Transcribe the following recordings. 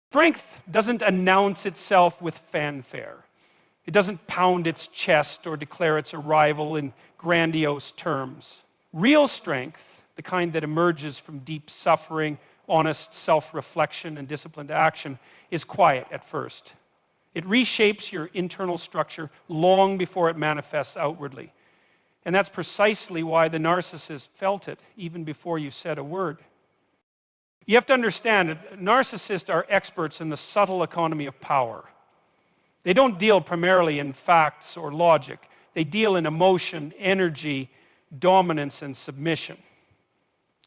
Strength doesn't announce itself with fanfare. It doesn't pound its chest or declare its arrival in grandiose terms. Real strength, the kind that emerges from deep suffering, honest self-reflection, and disciplined action, is quiet at first. It reshapes your internal structure long before it manifests outwardly. And that's precisely why the narcissist felt it, even before you said a word. You have to understand that narcissists are experts in the subtle economy of power. They don't deal primarily in facts or logic. They deal in emotion, energy, dominance, and submission.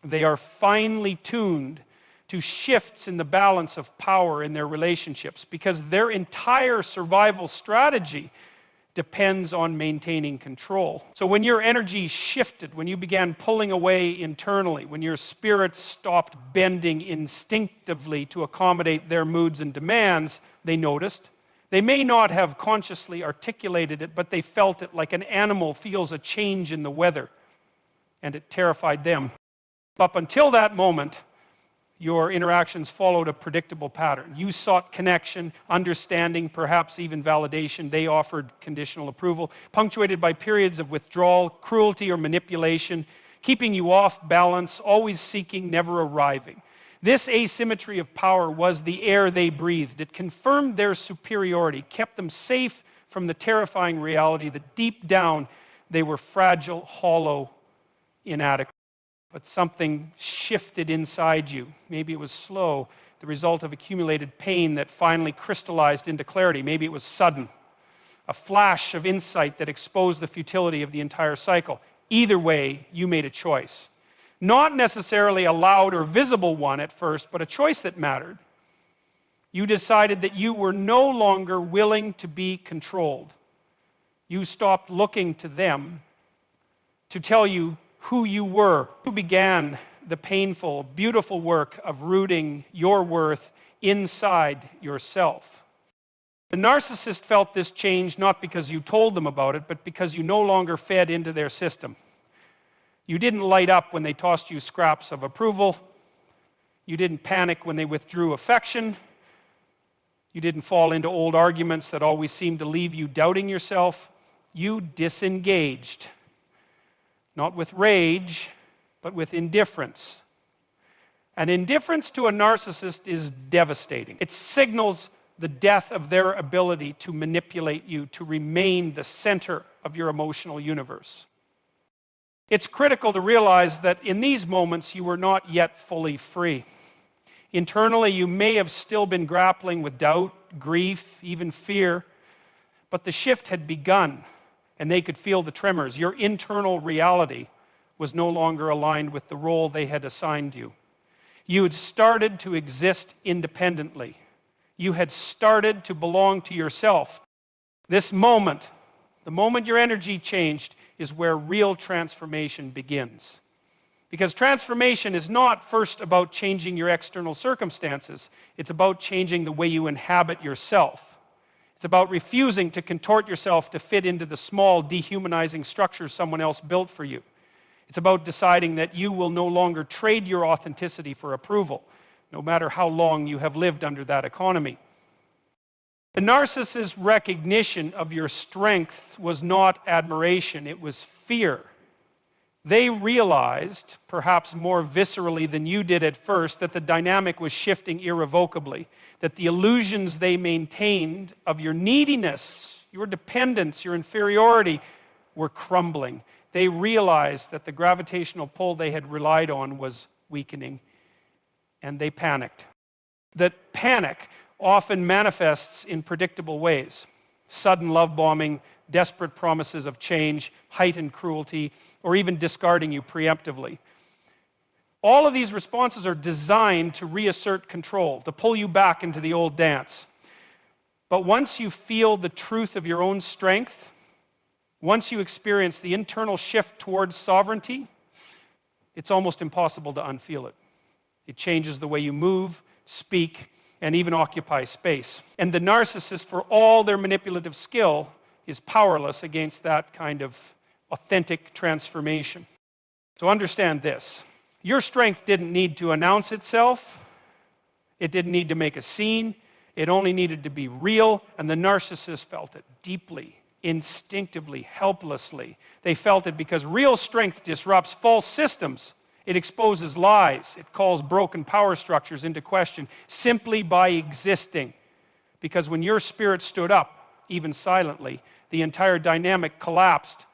They are finely tuned to shifts in the balance of power in their relationships because their entire survival strategy depends on maintaining control. So when your energy shifted, when you began pulling away internally, when your spirit stopped bending instinctively to accommodate their moods and demands, they noticed. They may not have consciously articulated it, but they felt it like an animal feels a change in the weather, and it terrified them. Up until that moment, your interactions followed a predictable pattern. You sought connection, understanding, perhaps even validation. They offered conditional approval, punctuated by periods of withdrawal, cruelty, or manipulation, keeping you off balance, always seeking, never arriving. This asymmetry of power was the air they breathed. It confirmed their superiority, kept them safe from the terrifying reality that deep down they were fragile, hollow, inadequate. But something shifted inside you. Maybe it was slow, the result of accumulated pain that finally crystallized into clarity. Maybe it was sudden, a flash of insight that exposed the futility of the entire cycle. Either way, you made a choice. Not necessarily a loud or visible one at first, but a choice that mattered. You decided that you were no longer willing to be controlled. You stopped looking to them to tell you who you were. You began the painful, beautiful work of rooting your worth inside yourself. The narcissist felt this change not because you told them about it, but because you no longer fed into their system. You didn't light up when they tossed you scraps of approval. You didn't panic when they withdrew affection. You didn't fall into old arguments that always seemed to leave you doubting yourself. You disengaged. Not with rage, but with indifference. And indifference to a narcissist is devastating. It signals the death of their ability to manipulate you, to remain the center of your emotional universe. It's critical to realize that in these moments you were not yet fully free. Internally, you may have still been grappling with doubt, grief, even fear, but the shift had begun. And they could feel the tremors. Your internal reality was no longer aligned with the role they had assigned you. You had started to exist independently. You had started to belong to yourself. This moment, the moment your energy changed, is where real transformation begins. Because transformation is not first about changing your external circumstances. It's about changing the way you inhabit yourself. It's about refusing to contort yourself to fit into the small, dehumanizing structure someone else built for you. It's about deciding that you will no longer trade your authenticity for approval, no matter how long you have lived under that economy. The narcissist's recognition of your strength was not admiration, it was fear. They realized, perhaps more viscerally than you did at first, that the dynamic was shifting irrevocably, that the illusions they maintained of your neediness, your dependence, your inferiority were crumbling. They realized that the gravitational pull they had relied on was weakening, and they panicked. That panic often manifests in predictable ways. Sudden love bombing, desperate promises of change, heightened cruelty, or even discarding you preemptively. All of these responses are designed to reassert control, to pull you back into the old dance. But once you feel the truth of your own strength, once you experience the internal shift towards sovereignty, it's almost impossible to unfeel it. It changes the way you move, speak, and even occupy space. And the narcissist, for all their manipulative skill, is powerless against that kind of authentic transformation. So understand this. Your strength didn't need to announce itself. It didn't need to make a scene. It only needed to be real, and the narcissist felt it deeply, instinctively, helplessly. They felt it because real strength disrupts false systems. It exposes lies. It calls broken power structures into question simply by existing. Because when your spirit stood up, even silently, the entire dynamic collapsed,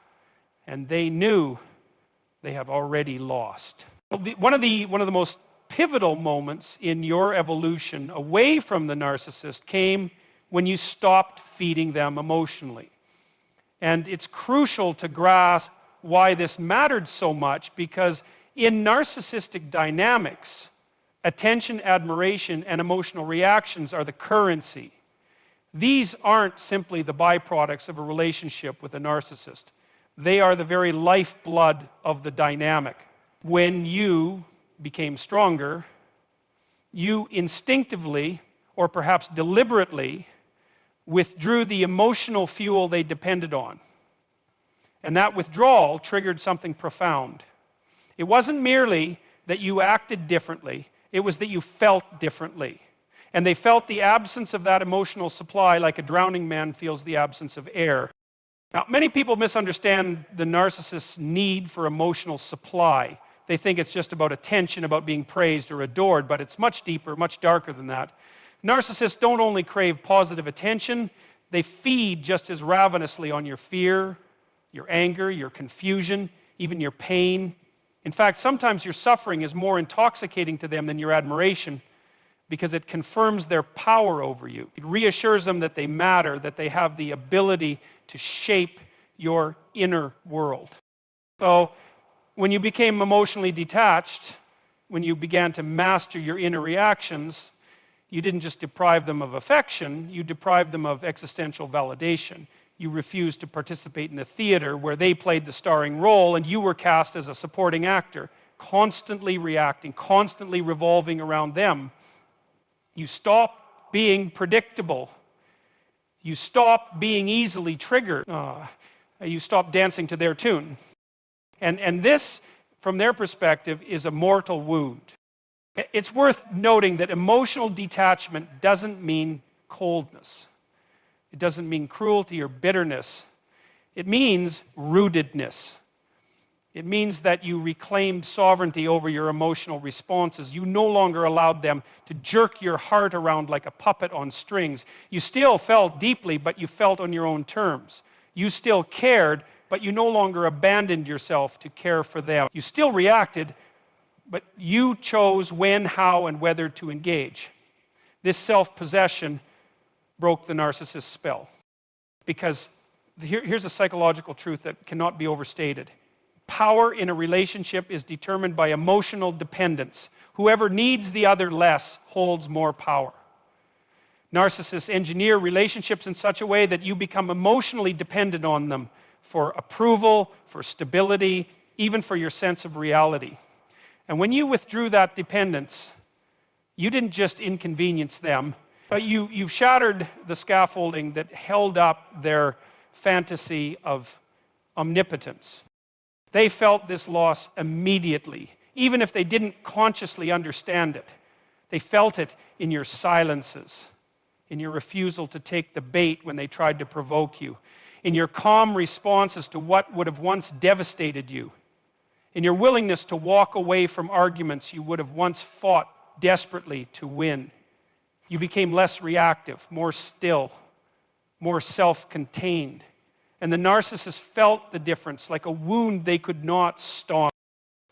and they knew they have already lost. One of the most pivotal moments in your evolution away from the narcissist came when you stopped feeding them emotionally. And it's crucial to grasp why this mattered so much, because in narcissistic dynamics, attention, admiration, and emotional reactions are the currency. These aren't simply the byproducts of a relationship with a narcissist. They are the very lifeblood of the dynamic. When you became stronger, you instinctively, or perhaps deliberately, withdrew the emotional fuel they depended on. And that withdrawal triggered something profound. It wasn't merely that you acted differently, it was that you felt differently. And they felt the absence of that emotional supply like a drowning man feels the absence of air. Now, many people misunderstand the narcissist's need for emotional supply. They think it's just about attention, about being praised or adored, but it's much deeper, much darker than that. Narcissists don't only crave positive attention, they feed just as ravenously on your fear, your anger, your confusion, even your pain. In fact, sometimes your suffering is more intoxicating to them than your admiration, because it confirms their power over you. It reassures them that they matter, that they have the ability to shape your inner world. So, when you became emotionally detached, when you began to master your inner reactions, you didn't just deprive them of affection, you deprived them of existential validation. You refused to participate in the theater where they played the starring role and you were cast as a supporting actor, constantly reacting, constantly revolving around them. You stopped being predictable. You stopped being easily triggered. You stopped dancing to their tune. And this, from their perspective, is a mortal wound. It's worth noting that emotional detachment doesn't mean coldness. It doesn't mean cruelty or bitterness. It means rootedness. It means that you reclaimed sovereignty over your emotional responses. You no longer allowed them to jerk your heart around like a puppet on strings. You still felt deeply, but you felt on your own terms. You still cared, but you no longer abandoned yourself to care for them. You still reacted, but you chose when, how, and whether to engage. This self-possession broke the narcissist's spell. Because here's a psychological truth that cannot be overstated. Power in a relationship is determined by emotional dependence. Whoever needs the other less holds more power. Narcissists engineer relationships in such a way that you become emotionally dependent on them for approval, for stability, even for your sense of reality. And when you withdrew that dependence, you didn't just inconvenience them, but you shattered the scaffolding that held up their fantasy of omnipotence. They felt this loss immediately, even if they didn't consciously understand it. They felt it in your silences, in your refusal to take the bait when they tried to provoke you, in your calm responses to what would have once devastated you, in your willingness to walk away from arguments you would have once fought desperately to win. You became less reactive, more still, more self-contained. And the narcissist felt the difference like a wound they could not staunch.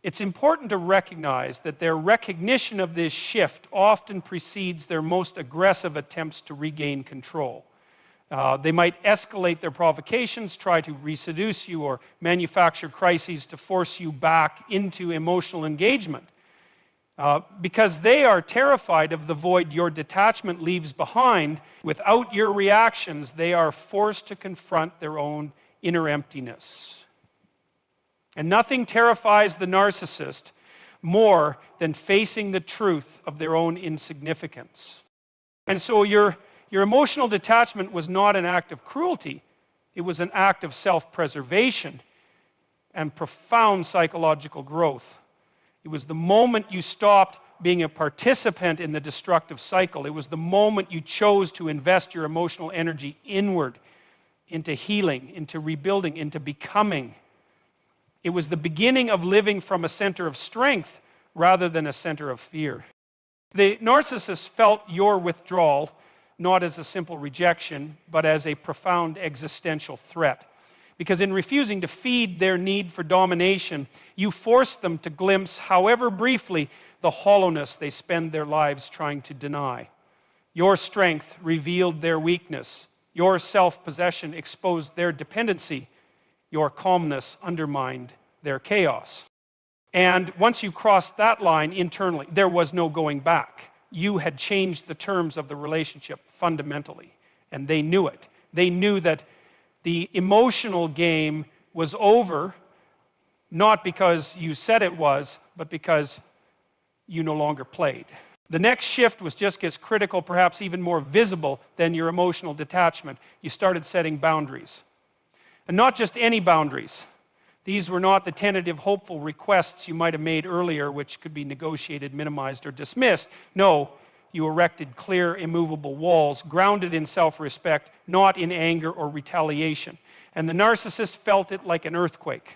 It's important to recognize that their recognition of this shift often precedes their most aggressive attempts to regain control. They might escalate their provocations, try to reseduce you, or manufacture crises to force you back into emotional engagement. Because they are terrified of the void your detachment leaves behind. Without your reactions, they are forced to confront their own inner emptiness. And nothing terrifies the narcissist more than facing the truth of their own insignificance. And so your emotional detachment was not an act of cruelty. It was an act of self-preservation and profound psychological growth. It was the moment you stopped being a participant in the destructive cycle. It was the moment you chose to invest your emotional energy inward, into healing, into rebuilding, into becoming. It was the beginning of living from a center of strength rather than a center of fear. The narcissist felt your withdrawal not as a simple rejection, but as a profound existential threat. Because in refusing to feed their need for domination, you forced them to glimpse, however briefly, the hollowness they spend their lives trying to deny. Your strength revealed their weakness. Your self-possession exposed their dependency. Your calmness undermined their chaos. And once you crossed that line internally, there was no going back. You had changed the terms of the relationship fundamentally, and they knew it. They knew that the emotional game was over, not because you said it was, but because you no longer played. The next shift was just as critical, perhaps even more visible than your emotional detachment. You started setting boundaries. And not just any boundaries. These were not the tentative, hopeful requests you might have made earlier, which could be negotiated, minimized, or dismissed. No, you erected clear, immovable walls, grounded in self-respect, not in anger or retaliation. And the narcissist felt it like an earthquake.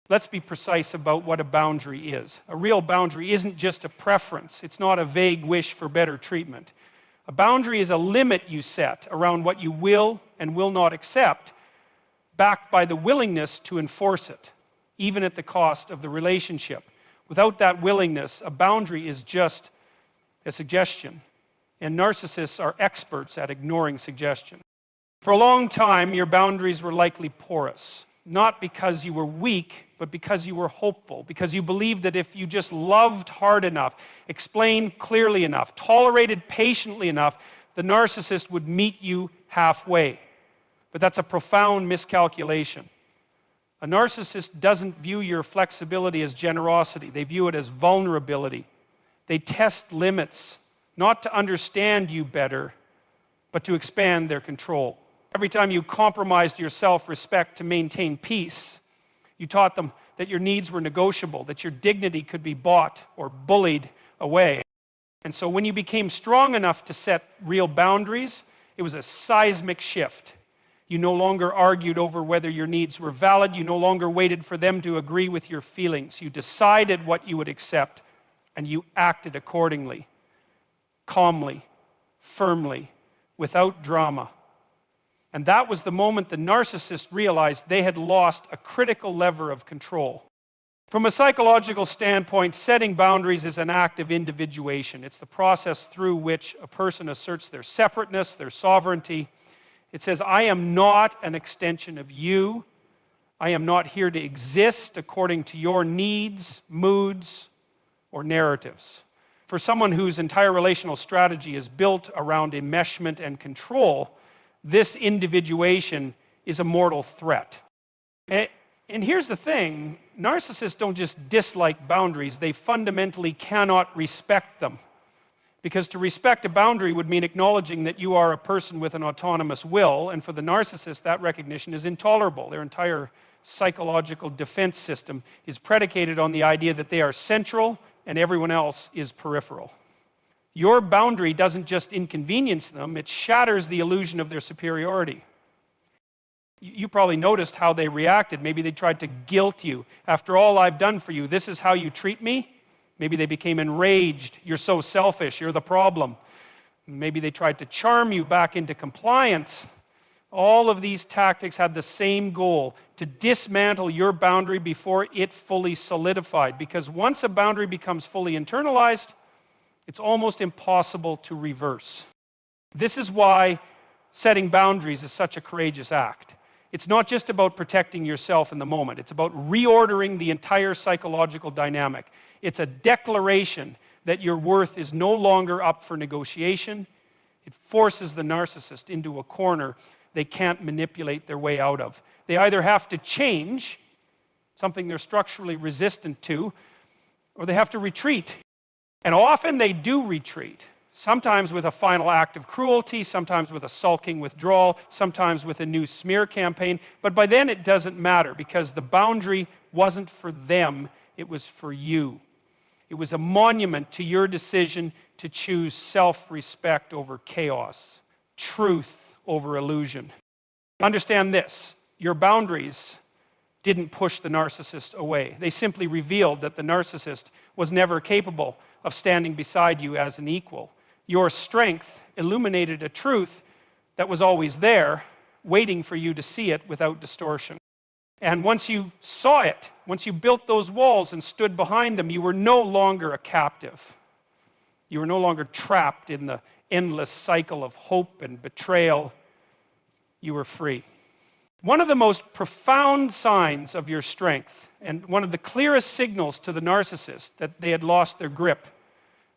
Let's be precise about what a boundary is. A real boundary isn't just a preference. It's not a vague wish for better treatment. A boundary is a limit you set around what you will and will not accept, backed by the willingness to enforce it, even at the cost of the relationship. Without that willingness, a boundary is just a suggestion. And narcissists are experts at ignoring suggestion. For a long time, your boundaries were likely porous. Not because you were weak, but because you were hopeful, because you believed that if you just loved hard enough, explained clearly enough, tolerated patiently enough, the narcissist would meet you halfway. But that's a profound miscalculation. A narcissist doesn't view your flexibility as generosity. They view it as vulnerability. They test limits, not to understand you better, but to expand their control. Every time you compromised your self-respect to maintain peace, you taught them that your needs were negotiable, that your dignity could be bought or bullied away. And so when you became strong enough to set real boundaries, it was a seismic shift. You no longer argued over whether your needs were valid. You no longer waited for them to agree with your feelings. You decided what you would accept, and you acted accordingly, calmly, firmly, without drama. And that was the moment the narcissist realized they had lost a critical lever of control. From a psychological standpoint, setting boundaries is an act of individuation. It's the process through which a person asserts their separateness, their sovereignty. It says, I am not an extension of you. I am not here to exist according to your needs, moods, or narratives. For someone whose entire relational strategy is built around enmeshment and control, this individuation is a mortal threat. And here's the thing, narcissists don't just dislike boundaries, they fundamentally cannot respect them. Because to respect a boundary would mean acknowledging that you are a person with an autonomous will, and for the narcissist, that recognition is intolerable. Their entire psychological defense system is predicated on the idea that they are central and everyone else is peripheral. Your boundary doesn't just inconvenience them, it shatters the illusion of their superiority. You probably noticed how they reacted. Maybe they tried to guilt you. After all I've done for you, this is how you treat me? Maybe they became enraged. You're so selfish, you're the problem. Maybe they tried to charm you back into compliance. All of these tactics had the same goal, to dismantle your boundary before it fully solidified. Because once a boundary becomes fully internalized, it's almost impossible to reverse. This is why setting boundaries is such a courageous act. It's not just about protecting yourself in the moment. It's about reordering the entire psychological dynamic. It's a declaration that your worth is no longer up for negotiation. It forces the narcissist into a corner they can't manipulate their way out of. They either have to change, something they're structurally resistant to, or they have to retreat. And often they do retreat, sometimes with a final act of cruelty, sometimes with a sulking withdrawal, sometimes with a new smear campaign. But by then it doesn't matter because the boundary wasn't for them, it was for you. It was a monument to your decision to choose self-respect over chaos, truth over illusion. Understand this, your boundaries didn't push the narcissist away. They simply revealed that the narcissist was never capable of standing beside you as an equal. Your strength illuminated a truth that was always there, waiting for you to see it without distortion. And once you saw it, once you built those walls and stood behind them, you were no longer a captive. You were no longer trapped in the endless cycle of hope and betrayal. You were free. One of the most profound signs of your strength, and one of the clearest signals to the narcissist that they had lost their grip,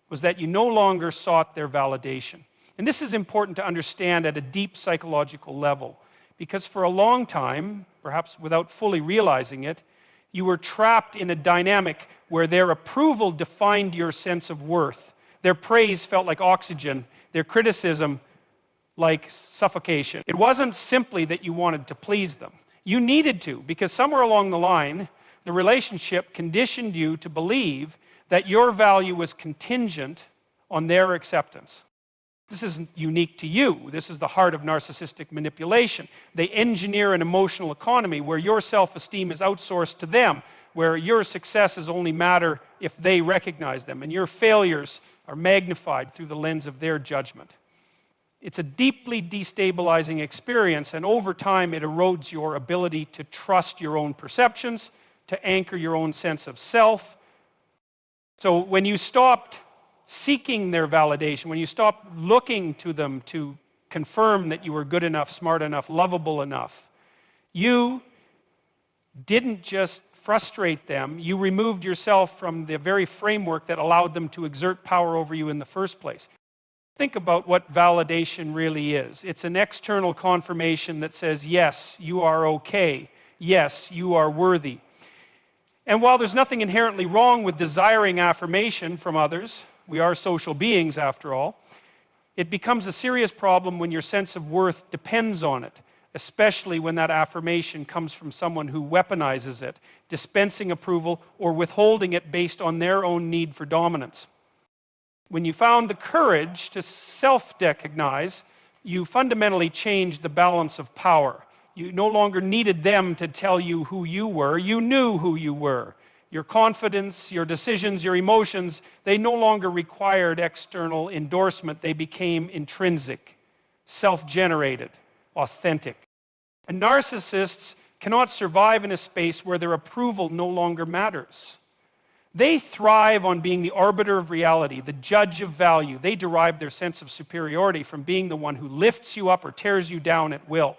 was that you no longer sought their validation. And this is important to understand at a deep psychological level, because for a long time, perhaps without fully realizing it, you were trapped in a dynamic where their approval defined your sense of worth. Their praise felt like oxygen, their criticism like suffocation. It wasn't simply that you wanted to please them. You needed to, because somewhere along the line, the relationship conditioned you to believe that your value was contingent on their acceptance. This isn't unique to you. This is the heart of narcissistic manipulation. They engineer an emotional economy where your self-esteem is outsourced to them, where your successes only matter if they recognize them, and your failures are magnified through the lens of their judgment. It's a deeply destabilizing experience, and over time it erodes your ability to trust your own perceptions, to anchor your own sense of self. So when you stopped seeking their validation, when you stopped looking to them to confirm that you were good enough, smart enough, lovable enough, you didn't just frustrate them, you removed yourself from the very framework that allowed them to exert power over you in the first place. Think about what validation really is. It's an external confirmation that says, yes, you are okay. Yes, you are worthy. And while there's nothing inherently wrong with desiring affirmation from others, we are social beings after all, it becomes a serious problem when your sense of worth depends on it, especially when that affirmation comes from someone who weaponizes it, dispensing approval or withholding it based on their own need for dominance. When you found the courage to self-recognize, you fundamentally changed the balance of power. You no longer needed them to tell you who you were. You knew who you were. Your confidence, your decisions, your emotions, they no longer required external endorsement. They became intrinsic, self-generated, authentic. And narcissists cannot survive in a space where their approval no longer matters. They thrive on being the arbiter of reality, the judge of value. They derive their sense of superiority from being the one who lifts you up or tears you down at will.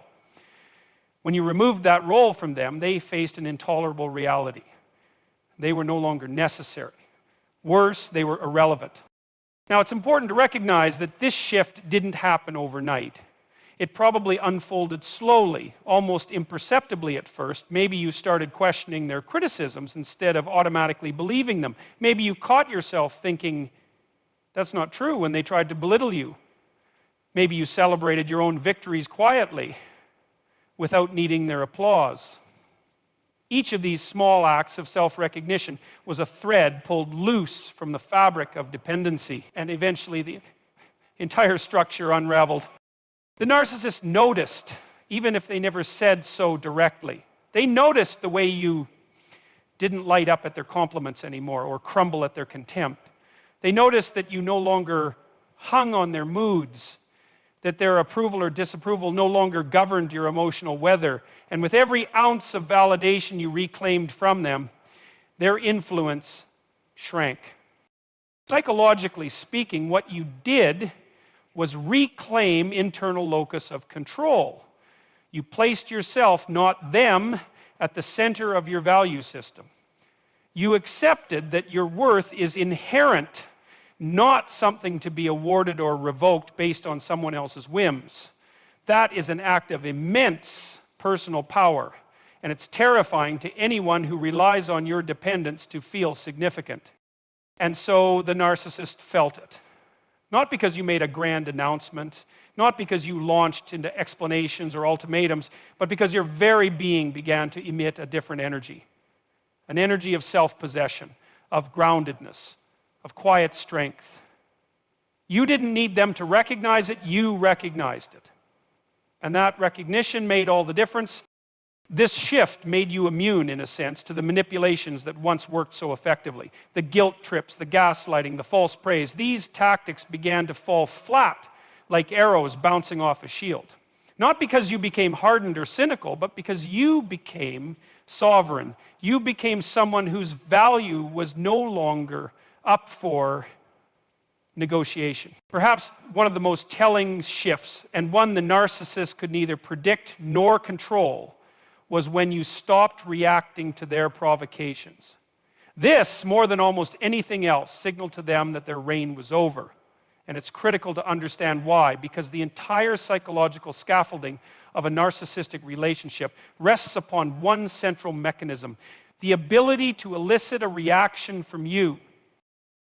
When you removed that role from them, they faced an intolerable reality. They were no longer necessary. Worse, they were irrelevant. Now, it's important to recognize that this shift didn't happen overnight. It probably unfolded slowly, almost imperceptibly at first. Maybe you started questioning their criticisms instead of automatically believing them. Maybe you caught yourself thinking, that's not true, when they tried to belittle you. Maybe you celebrated your own victories quietly without needing their applause. Each of these small acts of self-recognition was a thread pulled loose from the fabric of dependency, and eventually the entire structure unraveled. The narcissist noticed, even if they never said so directly. They noticed the way you didn't light up at their compliments anymore or crumble at their contempt. They noticed that you no longer hung on their moods, that their approval or disapproval no longer governed your emotional weather. And with every ounce of validation you reclaimed from them, their influence shrank. Psychologically speaking, what you did was reclaim internal locus of control. You placed yourself, not them, at the center of your value system. You accepted that your worth is inherent, not something to be awarded or revoked based on someone else's whims. That is an act of immense personal power, and it's terrifying to anyone who relies on your dependence to feel significant. And so the narcissist felt it. Not because you made a grand announcement, not because you launched into explanations or ultimatums, but because your very being began to emit a different energy. An energy of self-possession, of groundedness, of quiet strength. You didn't need them to recognize it, you recognized it. And that recognition made all the difference. This shift made you immune, in a sense, to the manipulations that once worked so effectively. The guilt trips, the gaslighting, the false praise. These tactics began to fall flat like arrows bouncing off a shield. Not because you became hardened or cynical, but because you became sovereign. You became someone whose value was no longer up for negotiation. Perhaps one of the most telling shifts, and one the narcissist could neither predict nor control, was when you stopped reacting to their provocations. This, more than almost anything else, signaled to them that their reign was over. And it's critical to understand why, because the entire psychological scaffolding of a narcissistic relationship rests upon one central mechanism: the ability to elicit a reaction from you.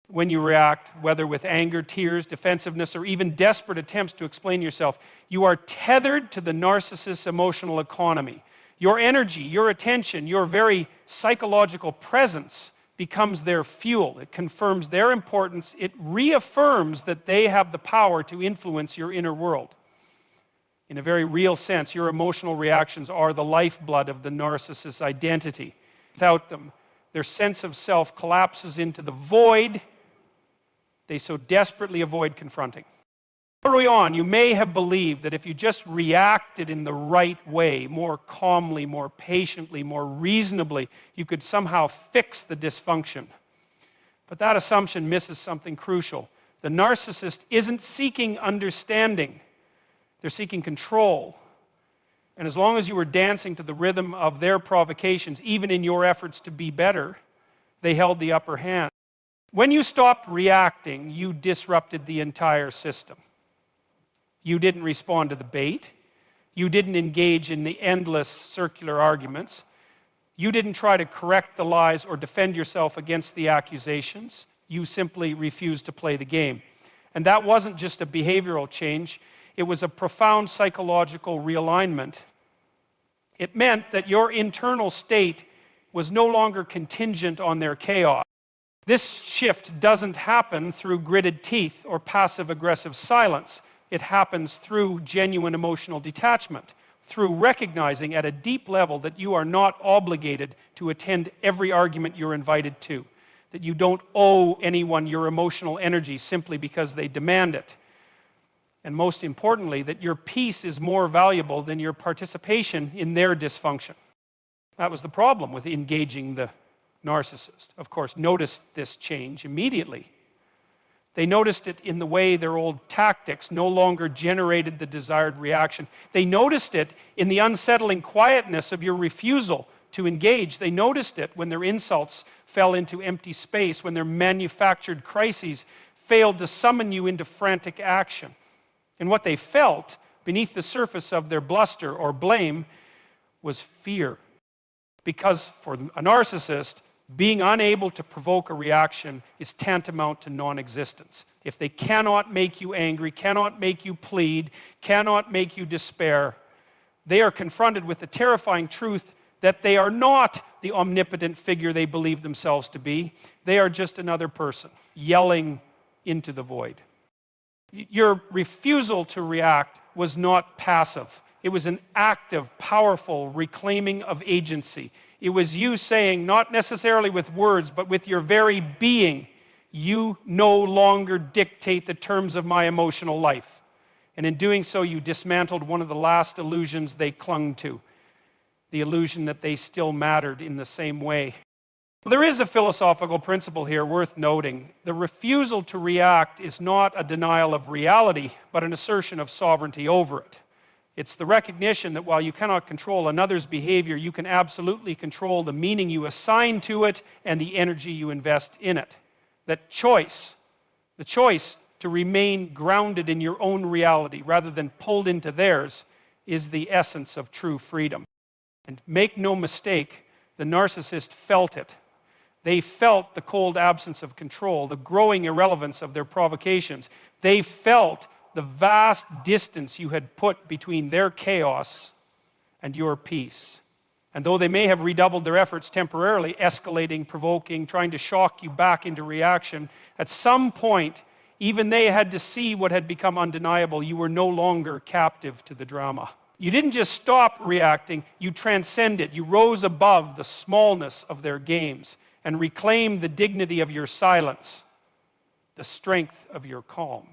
When you react, whether with anger, tears, defensiveness, or even desperate attempts to explain yourself, you are tethered to the narcissist's emotional economy. Your energy, your attention, your very psychological presence becomes their fuel. It confirms their importance. It reaffirms that they have the power to influence your inner world. In a very real sense, your emotional reactions are the lifeblood of the narcissist's identity. Without them, their sense of self collapses into the void they so desperately avoid confronting. Early on, you may have believed that if you just reacted in the right way, more calmly, more patiently, more reasonably, you could somehow fix the dysfunction. But that assumption misses something crucial. The narcissist isn't seeking understanding. They're seeking control. And as long as you were dancing to the rhythm of their provocations, even in your efforts to be better, they held the upper hand. When you stopped reacting, you disrupted the entire system. You didn't respond to the bait. You didn't engage in the endless circular arguments. You didn't try to correct the lies or defend yourself against the accusations. You simply refused to play the game. And that wasn't just a behavioral change. It was a profound psychological realignment. It meant that your internal state was no longer contingent on their chaos. This shift doesn't happen through gritted teeth or passive-aggressive silence. It happens through genuine emotional detachment, through recognizing at a deep level that you are not obligated to attend every argument you're invited to, that you don't owe anyone your emotional energy simply because they demand it. And most importantly, that your peace is more valuable than your participation in their dysfunction. That was the problem with engaging the narcissist. Of course, noticed this change immediately. They noticed it in the way their old tactics no longer generated the desired reaction. They noticed it in the unsettling quietness of your refusal to engage. They noticed it when their insults fell into empty space, when their manufactured crises failed to summon you into frantic action. And what they felt beneath the surface of their bluster or blame was fear. Because for a narcissist, being unable to provoke a reaction is tantamount to non-existence. If they cannot make you angry, cannot make you plead, cannot make you despair, they are confronted with the terrifying truth that they are not the omnipotent figure they believe themselves to be. They are just another person yelling into the void. Your refusal to react was not passive. It was an active, powerful reclaiming of agency. It was you saying, not necessarily with words, but with your very being, you no longer dictate the terms of my emotional life. And in doing so, you dismantled one of the last illusions they clung to, the illusion that they still mattered in the same way. Well, there is a philosophical principle here worth noting. The refusal to react is not a denial of reality, but an assertion of sovereignty over it. It's the recognition that while you cannot control another's behavior, you can absolutely control the meaning you assign to it and the energy you invest in it. That choice, the choice to remain grounded in your own reality rather than pulled into theirs, is the essence of true freedom. And make no mistake, the narcissist felt it. They felt the cold absence of control, the growing irrelevance of their provocations. They felt the vast distance you had put between their chaos and your peace. And though they may have redoubled their efforts temporarily, escalating, provoking, trying to shock you back into reaction, at some point, even they had to see what had become undeniable. You were no longer captive to the drama. You didn't just stop reacting, you transcended. You rose above the smallness of their games and reclaimed the dignity of your silence, the strength of your calm.